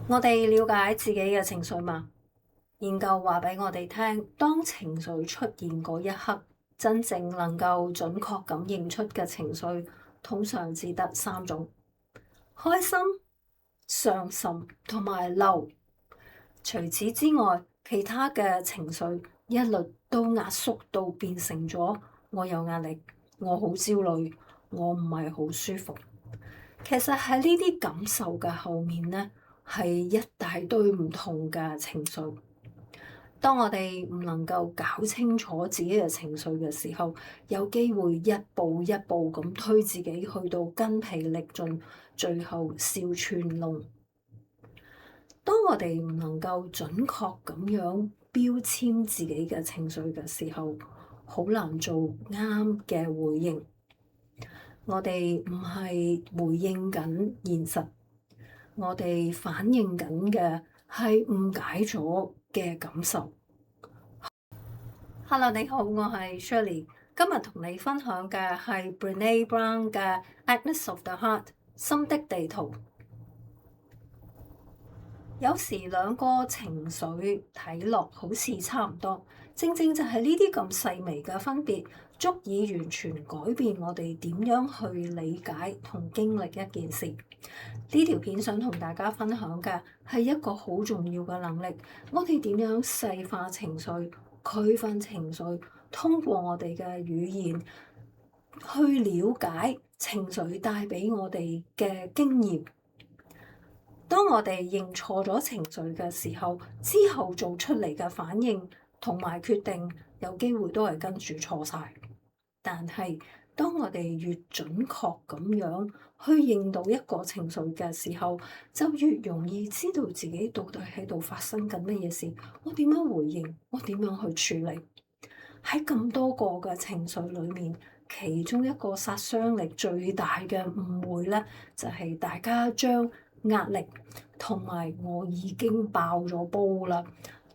我哋了解自己嘅情緒嘛？研究話俾我哋聽，當情緒出現嗰一刻，真正能夠準確咁認出嘅情緒，通常只得3種：開心、傷心同埋嬲。除此之外，其他嘅情緒一律都壓縮到變成咗我有壓力、我好焦慮、我唔係好舒服。其實喺呢啲感受嘅後面呢，係一大堆唔同嘅情緒。當我哋唔能夠搞清楚自己嘅情緒嘅時候，有機會一步一步咁推自己去到筋疲力盡，最後燒穿窿。當我哋唔能夠準確咁樣標籤自己嘅情緒嘅時候，好難做啱嘅回應。我哋唔係回應緊現實，我哋反映緊嘅係誤解咗嘅感受。Hello，你好，我係 Shirley，今日同你分享嘅係 Brené Brown 嘅 Atlas of the Heart 心的地圖。有時兩個情緒睇落好似差唔多，正正就係呢啲咁細微嘅分別，足以完全改變我哋點樣去理解同經歷一件事。呢條片想同大家分享嘅係一個好重要嘅能力，我哋點樣細化情緒、區分情緒，通過我哋嘅語言去了解情緒帶俾我哋嘅經驗。當我哋認錯咗情緒嘅時候，之後做出嚟嘅反應同埋決定，有機會都係跟住錯晒。但係當我哋越準確咁樣去認到一個情緒嘅時候，就越容易知道自己到底喺度發生緊乜嘢事，我點樣回應，我點樣去處理。喺咁多個嘅情緒裏面，其中一個殺傷力最大嘅誤會咧，就係大家將壓力同埋我已經爆咗煲啦，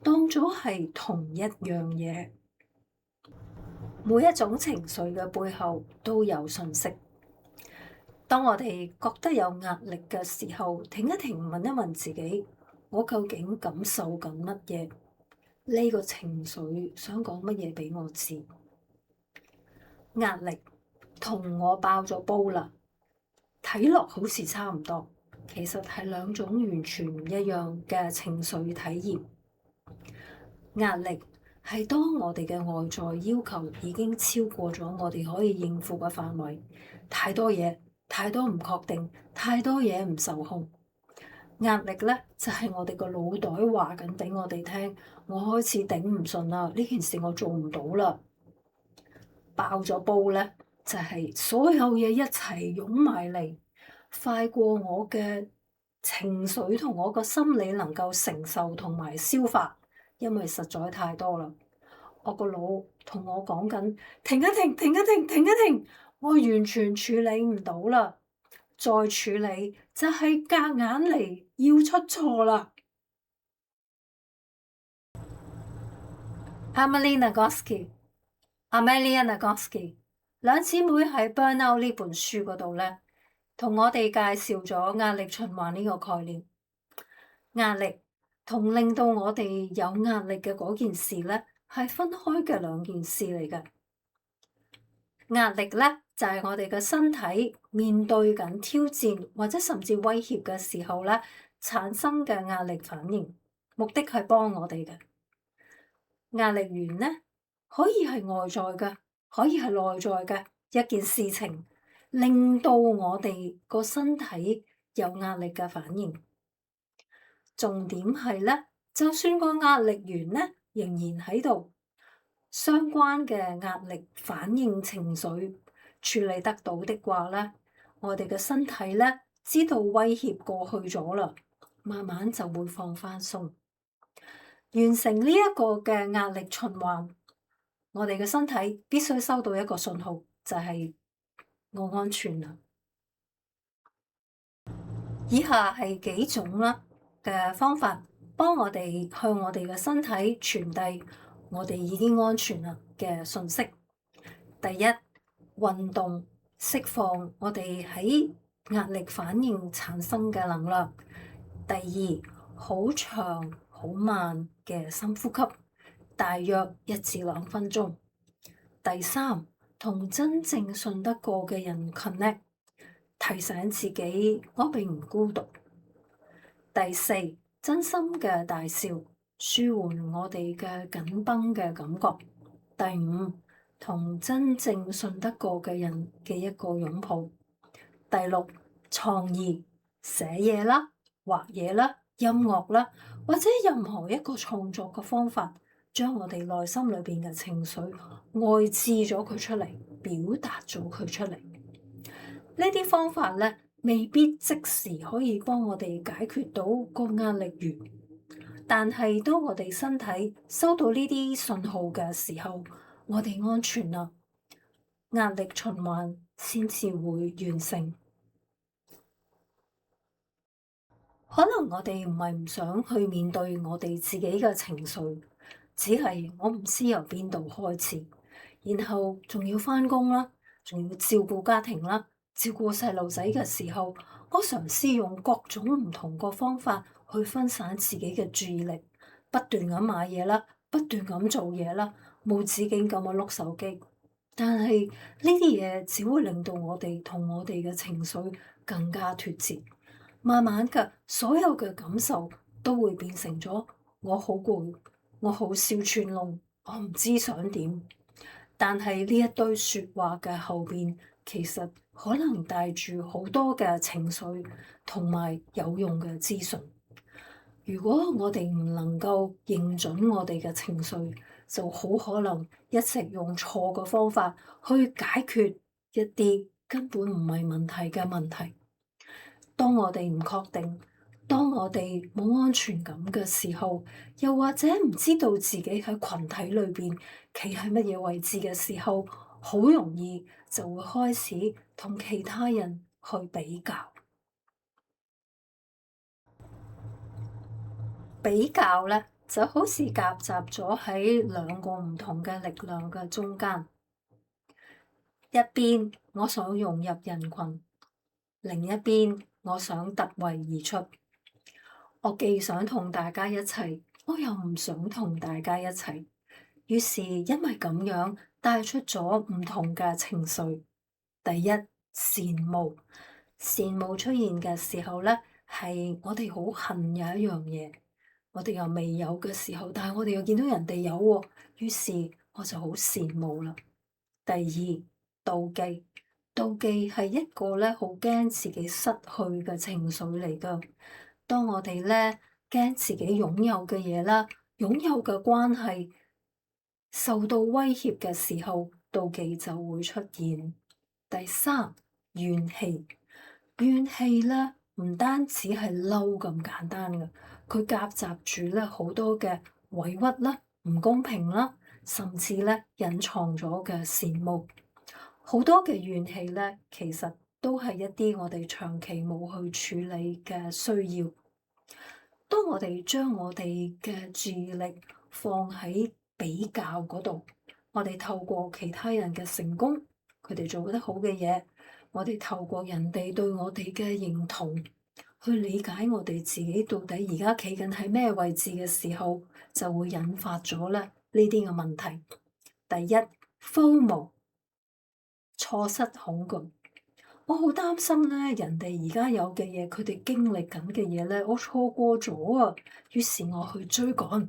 當咗係同一樣嘢。每一種情緒嘅背後都有訊息。當我哋覺得有壓力嘅時候，停一停，問一問自己：我究竟感受緊乜嘢？呢個情緒想講乜嘢俾我知？壓力同我爆咗煲啦，睇落好似差唔多，其實係兩種完全唔一樣嘅情緒體驗。壓力係當我哋嘅外在要求已經超過咗我哋可以應付嘅範圍，太多嘢，太多唔確定，太多嘢唔受控。壓力咧就係我哋個腦袋話緊俾我哋聽，我開始頂唔順啦，呢件事我做唔到啦。爆咗煲咧就係所有嘢一齊湧埋嚟，快過我嘅情緒同我個心理能夠承受同埋消化，因為實在太多啦。我個腦同我講緊停一停，停一停，停一停，我完全處理唔到啦。再處理就係夾硬嚟，要出錯啦。Amelia Nagoski 兩姊妹喺《Burnout》呢本書嗰度咧，同我哋介紹咗壓力循環呢個概念。壓力同令到我哋有壓力嘅嗰件事咧，係分開嘅兩件事嚟嘅。壓力咧就係我哋嘅身體面對緊挑戰或者甚至威脅嘅時候咧，產生嘅壓力反應，目的係幫我哋嘅。壓力源咧可以係外在嘅，可以係內在嘅一件事情，令到我哋個身體有壓力嘅反應。重點係咧，就算個壓力源咧仍然喺度，相關嘅壓力反應情緒處理得到的話咧，我哋嘅身體咧知道威脅過去咗啦，慢慢就會放翻鬆，完成呢一個嘅壓力循環。我哋嘅身體必須收到一個信號，就係我安全啦。以下係幾種啦嘅方法，幫我哋向我哋嘅身體傳遞我哋已經安全啦嘅訊息。第一，運動釋放我哋喺壓力反應產生嘅能量。第二，好長好慢嘅深呼吸，大約1至2分鐘。第三，同真正信得過嘅人 connect， 提醒自己我並唔孤獨。第四，真心嘅大笑，舒緩我哋嘅緊繃嘅感覺。第五，同真正信得過嘅人嘅一個擁抱。第六，創意，寫嘢啦、畫嘢啦、音樂啦，或者任何一個創作嘅方法，將我哋內心裏邊嘅情緒外置咗佢出嚟，表達咗佢出嚟。呢啲方法咧，未必即時可以幫我哋解決到個壓力源，但係當我哋身體收到呢啲信號嘅時候，我哋安全啦，壓力循環先至會完成。可能我哋唔係唔想去面對我哋自己嘅情緒，只係我唔知由邊度開始，然後仲要返工啦，仲要照顧家庭啦，照顧細路仔嘅時候，我嘗試用各種唔同個方法去分散自己嘅注意力，不斷咁買嘢啦，不斷咁做嘢啦，無止境咁去碌手機，但係呢啲嘢只會令到我哋同我哋嘅情緒更加脫節。慢慢嘅，所有嘅感受都會變成咗我好攰，我好少串窿，我唔知想點。但係呢一堆說話嘅後邊，其實可能帶住好多嘅情緒同埋有用嘅資訊。如果我哋唔能夠認準我哋嘅情緒，就好可能一直用錯嘅方法去解決一啲根本唔係問題嘅問題。當我哋唔確定，當我哋冇安全感嘅時候，又或者唔知道自己喺群體裏邊企喺乜嘢位置嘅時候，好容易就會開始同其他人去比較。比較咧就好似夾雜咗喺兩個唔同嘅力量嘅中間，一邊我想融入人群，另一邊我想突圍而出。我既想同大家一齊，我又唔想同大家一齊。於是因為咁樣帶出咗唔同嘅情緒。第一，羨慕。羨慕出現嘅時候咧，係我哋好恨有一樣嘢，我哋又未有嘅時候，但係我哋又見到人哋有喎，於是我就好羨慕啦。第二，妒忌。妒忌係一個咧好驚自己失去嘅情緒嚟㗎。當我哋咧驚自己擁有嘅嘢啦，擁有嘅關係受到威脅嘅時候，妒忌就會出現。第三，怨氣。怨氣咧唔單止係嬲咁簡單嘅，佢夾雜住咧好多嘅委屈啦、唔公平啦，甚至咧隱藏咗嘅羨慕。好多嘅怨氣咧，其實都係一啲我哋長期冇去處理嘅需要。當我哋將我哋嘅注意力放喺比較嗰度，我哋透過其他人嘅成功，佢哋做得好嘅嘢，我哋透過人哋對我哋嘅認同，去理解我哋自己到底而家企緊喺咩位置嘅時候，就會引發咗咧呢啲嘅問題。第一，FOMO，錯失恐懼。我好擔心咧，人哋而家有嘅嘢，佢哋經歷緊嘅嘢咧，我錯過咗啊！於是我去追趕。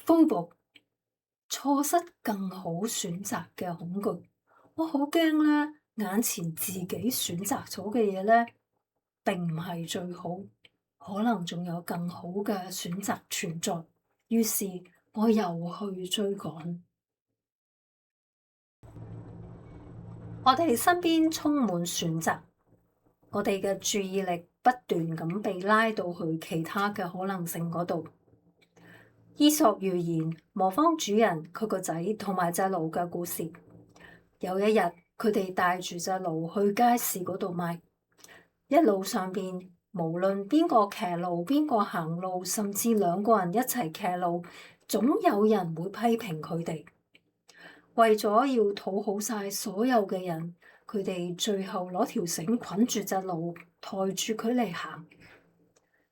FOMO，錯失更好選擇嘅恐懼。我好驚咧，眼前自己選擇咗嘅嘢咧，並唔係最好，可能仲有更好嘅選擇存在。於是我又去追趕。我哋身邊充滿選擇，我哋嘅注意力不斷咁被拉到去其他嘅可能性嗰度。伊索寓言，磨坊主人佢個仔同埋隻驢嘅故事。有一日，佢哋帶住隻驢去街市嗰度賣，一路上邊無論邊個騎驢，邊個行路，甚至兩個人一齊騎驢，總有人會批評佢哋。為咗要討好晒所有嘅人，佢哋最後攞條繩捆住隻驢，抬住佢嚟行。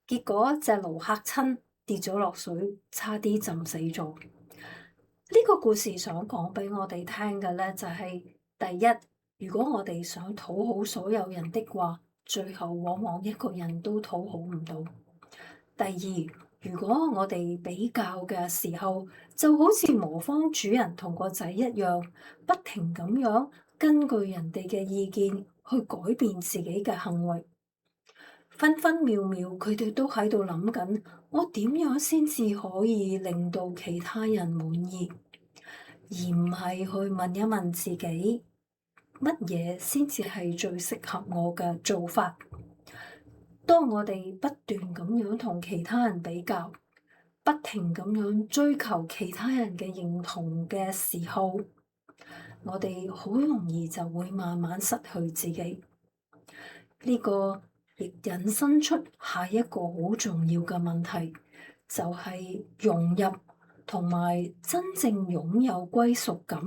結果隻驢嚇親，跌咗落水，差啲浸死咗。呢個故事想講俾我哋聽嘅咧，就係第一，如果我哋想討好所有人的話，最後往往一個人都討好唔到。第二，如果我哋比較嘅時候，就好似磨坊主人同個仔一樣，不停咁樣根據人哋嘅意見去改變自己嘅行為。分分秒秒，佢哋都喺度諗緊，我點樣先至可以令到其他人滿意，而唔係去問一問自己，乜嘢先至係最適合我嘅做法。當我哋不斷咁樣同其他人比較，不停咁樣追求其他人嘅認同嘅時候，我哋好容易就會慢慢失去自己。呢個亦引申出下一個好重要嘅問題，就係融入同埋真正擁有歸屬感，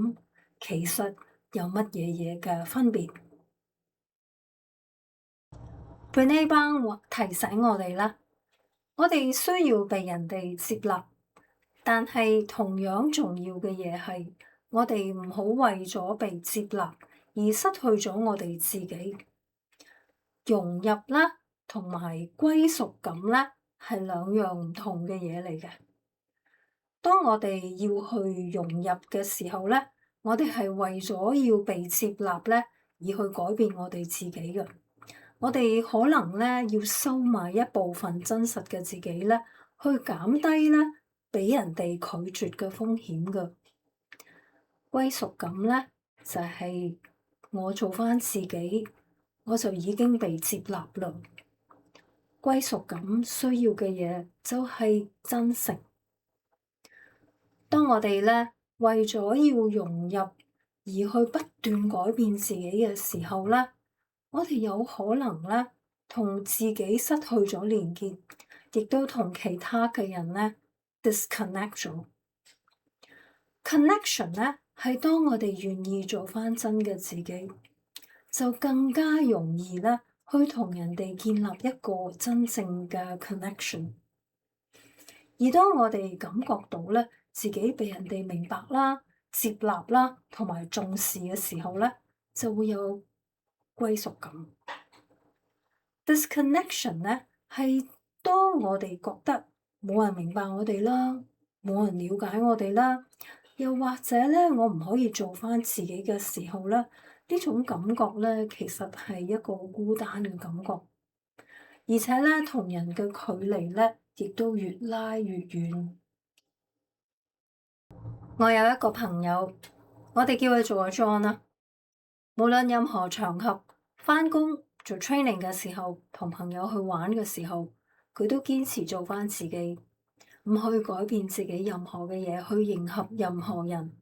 其實有乜嘢嘅分別？Brené Brown提醒我哋啦，我哋需要被人哋接納，但係同樣重要嘅嘢係，我哋唔好為咗被接納而失去咗我哋自己。融入啦，同埋歸屬感咧，係兩樣唔同嘅嘢嚟嘅。當我哋要去融入嘅時候咧，我哋係為咗要被接納咧，而去改變我哋自己嘅。我哋可能咧要收埋一部分真實嘅自己咧，去減低咧俾人哋拒絕嘅風險嘅。歸屬感咧就係我做返自己，我就已經被接納啦。歸屬感需要嘅嘢就係真誠。當我哋咧為咗要融入而去不斷改變自己嘅時候咧，我哋有可能咧同自己失去咗連結，亦都同其他嘅人咧 disconnect 咗。Connection 咧係當我哋願意做返真嘅自己，就更加容易咧去同人哋建立一個真正嘅 connection。而當我哋感覺到咧自己被人哋明白啦、接納啦同埋重視嘅時候咧，就會有歸屬感。Disconnection 咧係當我哋覺得冇人明白我哋啦，冇人了解我哋啦，又或者咧我唔可以做返自己嘅時候咧，呢種感覺咧其實係一個孤單嘅感覺，而且咧同人嘅距離咧亦都越拉越遠。我有一個朋友，我哋叫佢做阿 John 啦。無論任何場合，返工做 training 嘅時候，同朋友去玩嘅時候，佢都堅持做返自己，唔去改變自己任何嘅嘢，去迎合任何人。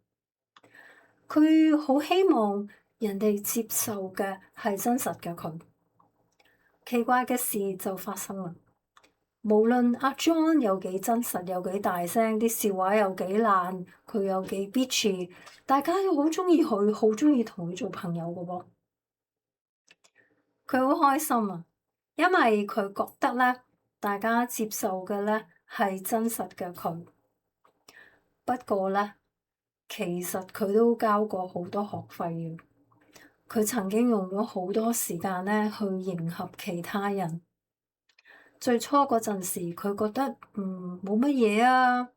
佢好希望人哋接受嘅係真實嘅佢。奇怪嘅事就發生啦。無論阿 John 有幾真實，有幾大聲，啲笑話有幾爛，佢有幾 bitchy，大家都好中意佢，好中意同佢做朋友嘅喎。佢好開心啊，因為佢覺得咧，大家接受嘅咧係真實嘅佢。不過咧，其實佢都交過好多學費嘅。佢曾經用咗好多時間咧去迎合其他人。最初嗰陣時，佢覺得冇乜嘢啊，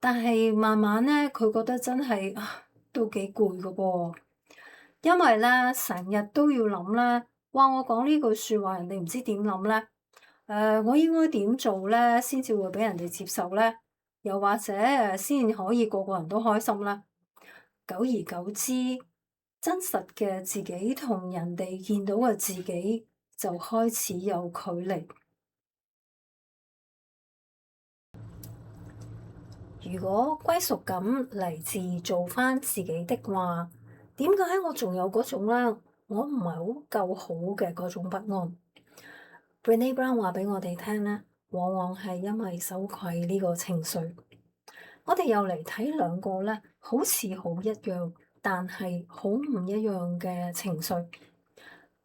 但係慢慢咧，佢覺得真係都幾攰㗎噃，因為咧成日都要諗咧，哇！我講呢句説話，人哋唔知點諗咧，我應該點做咧，先至會俾人哋接受咧？又或者先可以個個人都開心咧？久而久之，真實嘅自己同人哋見到嘅自己就開始有距離。如果歸屬感嚟自做返自己的話，點解我仲有嗰種咧？我唔係好夠好嘅嗰種不安。Brené Brown 話俾我哋聽咧，往往係因為羞愧呢個情緒。我哋又嚟睇兩個咧，好似好一樣，但係好唔一樣嘅情緒。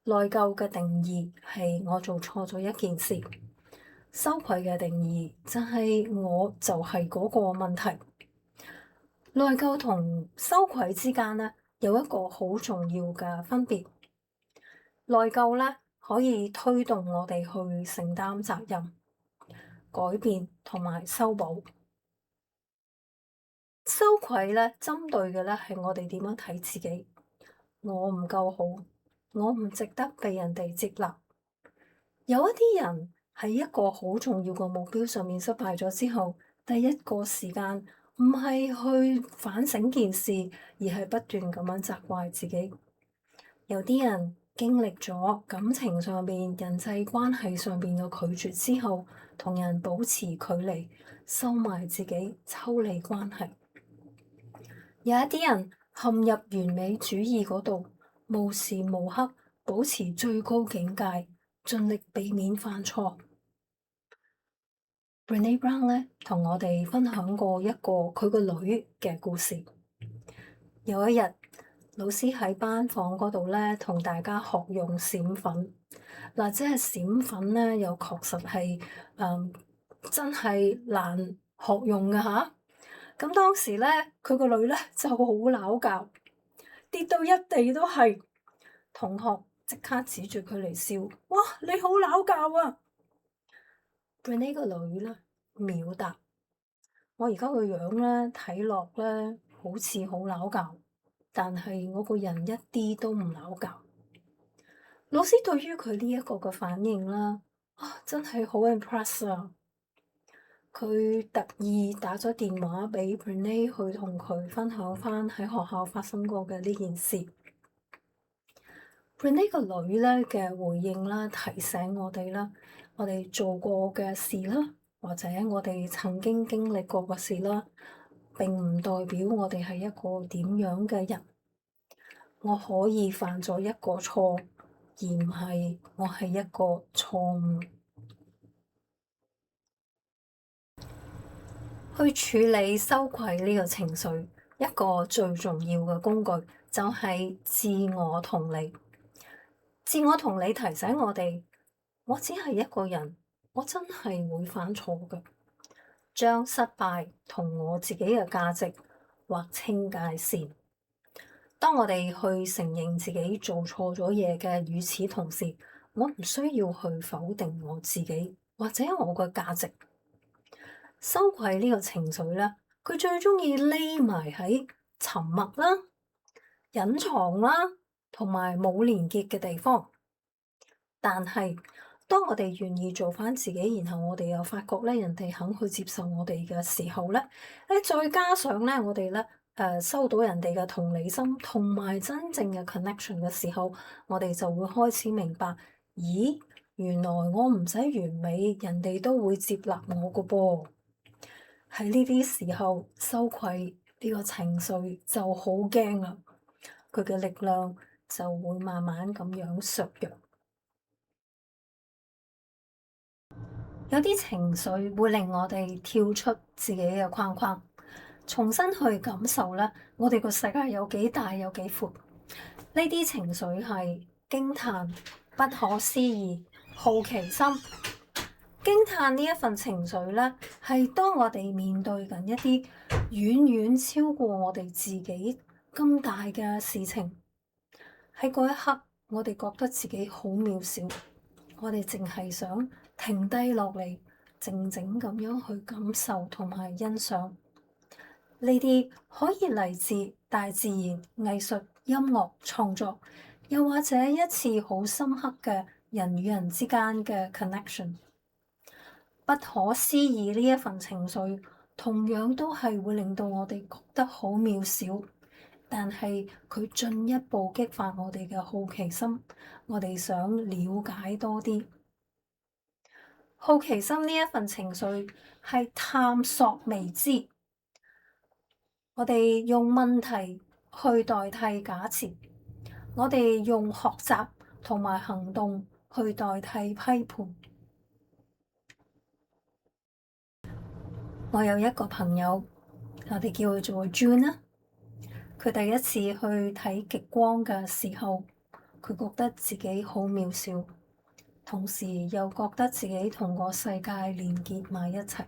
內疚嘅定義係我做錯咗一件事。羞愧嘅定義就係我就係嗰個問題。內疚同羞愧之間咧有一個好重要嘅分別。內疚咧可以推動我哋去承擔責任、改變同埋修補。羞愧咧針對嘅咧係我哋點樣睇自己。我唔夠好，我唔值得被人哋接納。有一啲人喺一個好重要嘅目標上面失敗咗之後，第一個時間唔係去反省件事，而係不斷咁樣責怪自己。有啲人經歷咗感情上邊、人際關係上邊嘅拒絕之後，同人保持距離，收埋自己，抽離關係。有一啲人陷入完美主義嗰度，無時無刻保持最高境界，盡力避免犯錯。Brené Brown 咧同我哋分享過一個佢個女嘅故事。有一日，老師喺班房嗰度咧同大家學用閃粉。嗱，即係閃粉咧，又確實係真係難學用㗎吓。咁當時咧，佢個女咧就好拗教，跌到一地都係。同學即刻指住佢嚟笑，哇！你好拗教啊！Brené 個女咧秒答：我而家個樣咧睇落咧好似好拗教，但係我個人一啲都唔拗教。老師對於佢呢一個嘅反應啦，真係好 impress 啊！佢特意打咗電話俾 Brené 去同佢分享翻喺學校發生過嘅呢件事。Brené 個女咧嘅回應啦，提醒我哋啦，我哋做過嘅事啦，或者我哋曾經經歷過嘅事啦，並唔代表我哋係一個點樣嘅人。我可以犯咗一個錯，而唔係我係一個錯誤。去處理羞愧呢個情緒，一個最重要嘅工具就係自我同理。自我同理提醒我哋，我只係一個人，我真係會犯錯嘅。將失敗同我自己嘅價值劃清界線。當我哋去承認自己做錯咗嘢嘅，與此同時，我唔需要去否定我自己或者我嘅價值。羞愧呢個情緒咧，佢最中意匿埋喺沉默啦、隱藏啦，同埋冇連結嘅地方。但係當我哋願意做翻自己，然後我哋又發覺咧，人哋肯去接受我哋嘅時候咧，再加上咧，我哋咧收到人哋嘅同理心，同埋真正嘅 connection 嘅時候，我哋就會開始明白，咦，原來我唔使完美，人哋都會接納我個噃。喺呢啲時候，羞愧呢個情緒就好驚啦，佢嘅力量就會慢慢咁樣削弱。有啲情緒會令我哋跳出自己嘅框框，重新去感受咧，我哋個世界有幾大有幾闊。呢啲情緒係驚嘆、不可思議、好奇心。驚嘆呢一份情緒咧，係當我哋面對緊一啲遠遠超過我哋自己咁大嘅事情，喺嗰一刻，我哋覺得自己好渺小，我哋淨係想停低落嚟，靜靜咁樣去感受同埋欣賞。呢啲可以嚟自大自然、藝術、音樂創作，又或者一次好深刻嘅人與人之間嘅 connection。不可思議呢一份情緒，同樣都係會令到我哋覺得好渺小，但係佢進一步激發我哋嘅好奇心，我哋想了解多啲。好奇心呢一份情緒係探索未知，我哋用問題去代替假設，我哋用學習同埋行動去代替批判。我有一個朋友，我哋叫佢做 June 啦。佢第一次去睇極光嘅時候，佢覺得自己好渺小。同時又覺得自己同個世界連結埋一齊。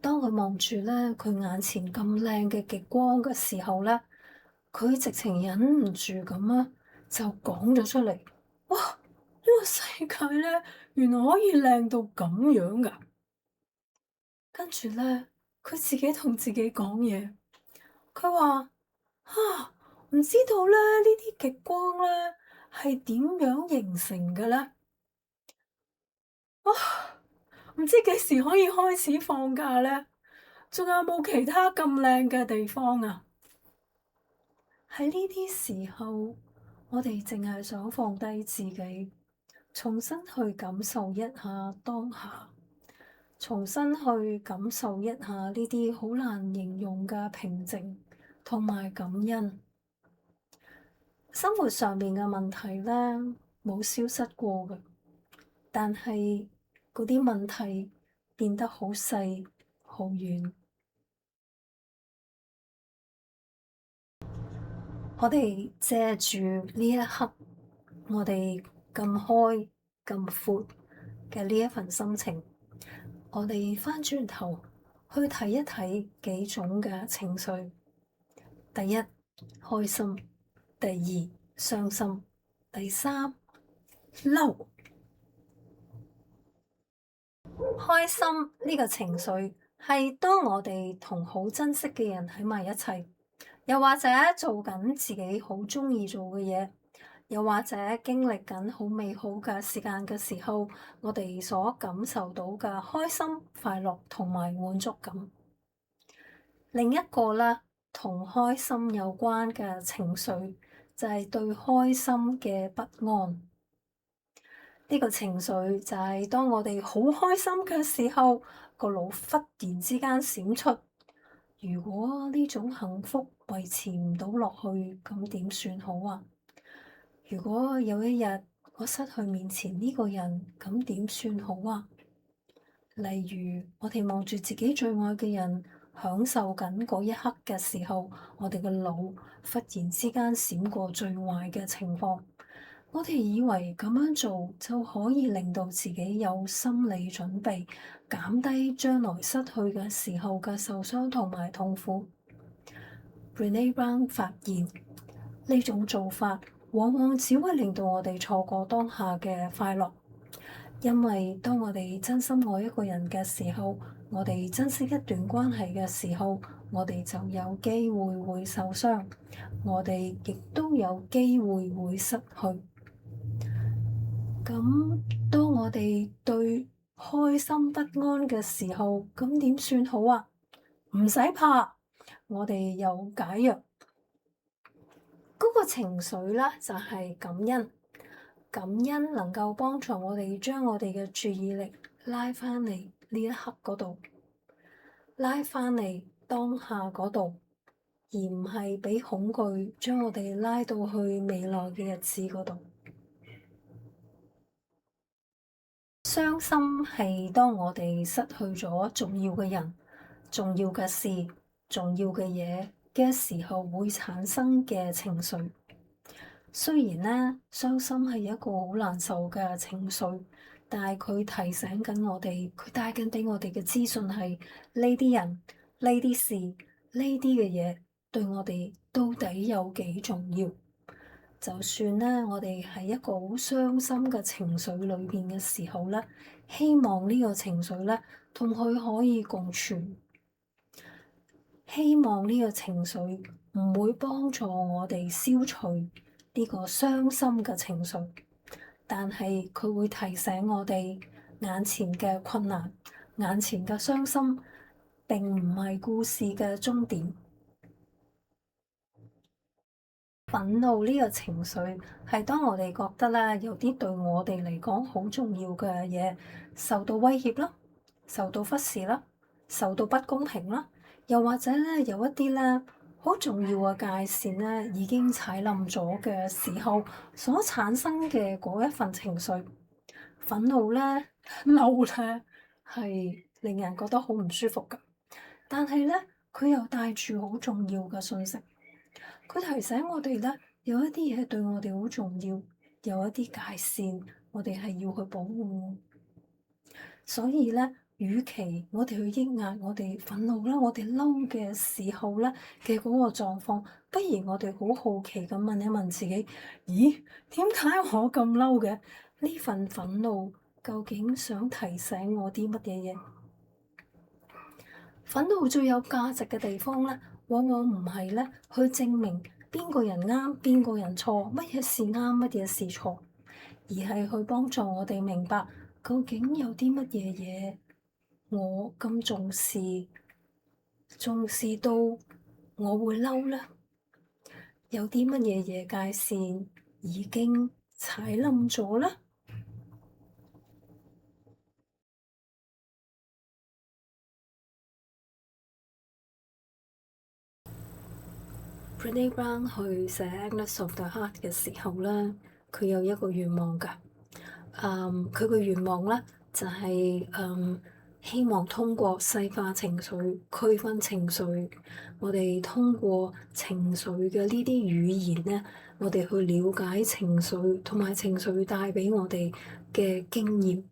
當佢望住咧佢眼前咁靚嘅極光嘅時候咧，佢直情忍唔住咁啊，就講咗出嚟：哇！呢個世界咧，原來可以靚到咁樣噶！跟住咧，佢自己同自己講嘢，佢話：啊，唔知道咧呢啲極光咧係點樣形成嘅咧？啊，唔知幾時可以開始放假咧？仲有冇其他咁靚嘅地方啊？喺呢啲時候，我哋淨係想放低自己，重新去感受一下當下，重新去感受一下呢啲好難形容嘅平靜同埋感恩。生活上面嘅問題咧，冇消失過嘅，但係嗰啲問題變得好細好遠。我哋借住呢一刻，我哋咁開咁闊嘅呢一份心情，我哋返轉頭去睇一睇幾種嘅情緒。第一，開心；第二，傷心；第三，嬲。開心呢個情緒係當我哋同好珍惜嘅人喺埋一齊，又或者做緊自己好鍾意做嘅嘢，又或者經歷緊好美好嘅時間嘅時候，我哋所感受到嘅開心、快樂同埋滿足感。另一個咧，同開心有關嘅情緒就係對開心嘅不安。呢個情緒就係當我哋好開心嘅時候，個腦忽然之間閃出：如果呢種幸福維持唔到落去，咁點算好啊？如果有一日我失去面前呢個人，咁點算好啊？例如我哋望住自己最愛嘅人，享受緊嗰一刻嘅時候，我哋嘅腦忽然之間閃過最壞嘅情況。我哋以為咁樣做就可以令到自己有心理準備，減低將來失去嘅時候嘅受傷同埋痛苦。Brené Brown 發現呢種做法往往只會令到我哋錯過當下嘅快樂，因為當我哋真心愛一個人嘅時候，我哋珍惜一段關係嘅時候，我哋就有機會會受傷，我哋亦都有機會會失去。咁當我哋對開心不安嘅時候，咁點算好啊？唔使怕，我哋有解藥。嗰個情緒咧就係感恩，感恩能夠幫助我哋將我哋嘅注意力拉返嚟呢一刻嗰度，拉返嚟當下嗰度，而唔係俾恐懼將我哋拉到去未來嘅日子嗰度。傷心係當我哋失去咗重要嘅人、重要嘅事、重要嘅嘢嘅時候會產生嘅情緒。雖然呢，傷心係一個好難受嘅情緒，但係佢提醒緊我哋，佢帶緊俾我哋嘅資訊係呢啲人、呢啲事、呢啲嘅嘢對我哋到底有幾重要。就算咧，我哋喺一個好傷心嘅情緒裏邊嘅時候咧，希望呢個情緒咧同佢可以共存，希望呢個情緒唔會幫助我哋消除呢個傷心嘅情緒，但係佢會提醒我哋眼前嘅困難、眼前嘅傷心並唔係故事嘅終點。憤怒呢個情緒係當我哋覺得咧有啲對我哋嚟講好重要嘅嘢受到威脅啦，受到忽視啦，受到不公平啦，又或者咧有一啲咧好重要嘅界線咧已經踩冧咗嘅時候所產生嘅嗰一份情緒。憤怒咧、嬲咧係令人覺得好唔舒服噶，但係咧佢又帶住好重要嘅信息。佢提醒我哋咧，有一啲嘢對我哋好重要，有一啲界線，我哋係要去保護。所以咧，與其我哋去抑壓我哋憤怒啦、我哋嬲嘅時候咧嘅嗰個狀況，不如我哋好好奇咁問一問自己：咦，點解我咁嬲嘅？呢份憤怒究竟想提醒我啲乜嘢嘢？憤怒最有價值嘅地方咧，往往唔係咧去證明邊個人啱、邊個人錯，乜嘢事啱、乜嘢事錯，而係去幫助我哋明白究竟有啲乜嘢嘢我咁重視，重視到我會嬲咧？有啲乜嘢嘢界線已經踩冧咗咧？Brené Brown 去寫《Atlas of the Heart》嘅時候咧，佢有一個願望㗎。佢個願望咧就係希望通過細化情緒、區分情緒，我哋通過情緒嘅呢啲語言咧，我哋去了解情緒同埋情緒帶俾我哋嘅經驗。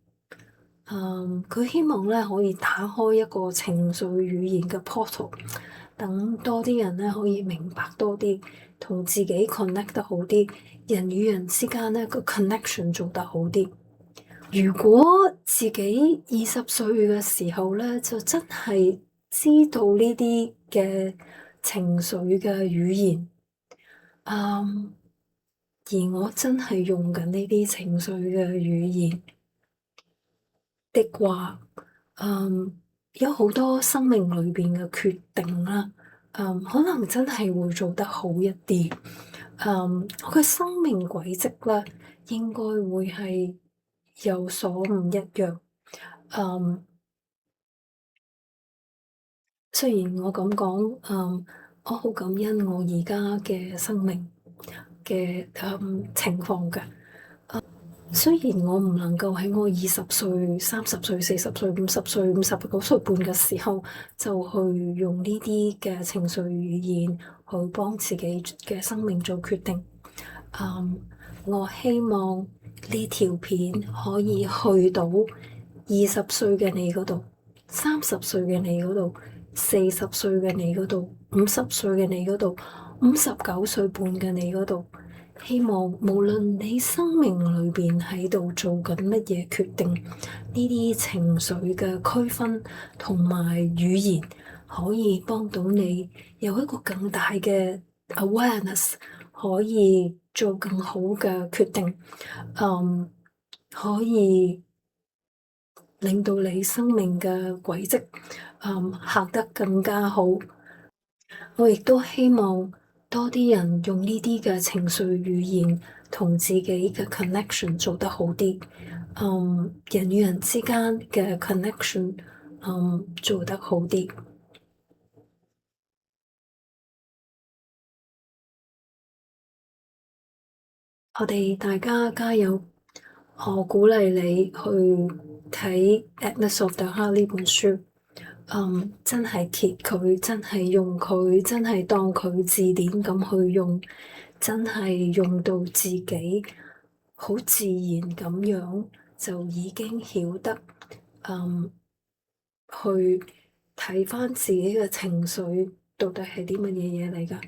佢希望咧可以打開一個情緒語言嘅 portal，等多啲人咧可以明白多啲，同自己 connect 得好啲，人與人之間咧個 connection 做得好啲。如果自己20歲嘅時候咧，就真係知道呢啲嘅情緒嘅語言，而我真係用緊呢啲情緒嘅語言的話，有好多生命裏邊嘅決定啦，可能真係會做得好一啲。我嘅生命軌跡咧，應該會係有所唔一樣。雖然我咁講，我好感恩我而家嘅生命嘅情況嘅。雖然我唔能夠喺我20歲、30歲、40歲、50歲、59歲半嘅時候就去用呢啲嘅情緒語言去幫自己嘅生命做決定。我希望呢條片可以去到20歲嘅你嗰度、30歲嘅你嗰度、40歲嘅你嗰度、50歲嘅你嗰度、59歲半嘅你嗰度。希望無論你生命裏邊喺度做緊乜嘢決定，呢啲情緒嘅區分同埋語言可以幫到你有一個更大嘅 awareness，可以做更好嘅決定，可以令到你生命嘅軌跡行得更加好。我亦都希望多啲人用呢啲嘅情緒語言同自己嘅 connection 做得好啲，人與人之間嘅 connection，做得好啲。我哋大家加油！我鼓勵你去睇《Atlas of the Heart》呢本書。真係揭佢，真係用佢，真係當佢字典咁去用，真係用到自己好自然咁樣就已經曉得，去睇返自己嘅情緒到底係啲乜嘢嘢嚟㗎？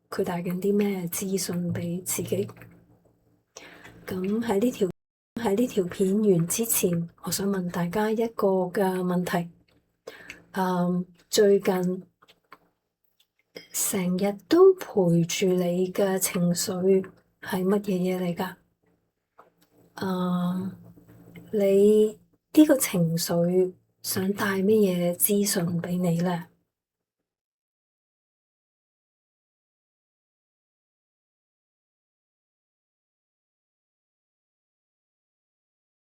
佢帶緊啲咩資訊俾自己？咁喺呢條片完之前，我想問大家一個嘅問題。最近成日都陪住你嘅情緒係乜嘢嘢嚟㗎？你呢個情緒想帶乜嘢資訊俾你咧？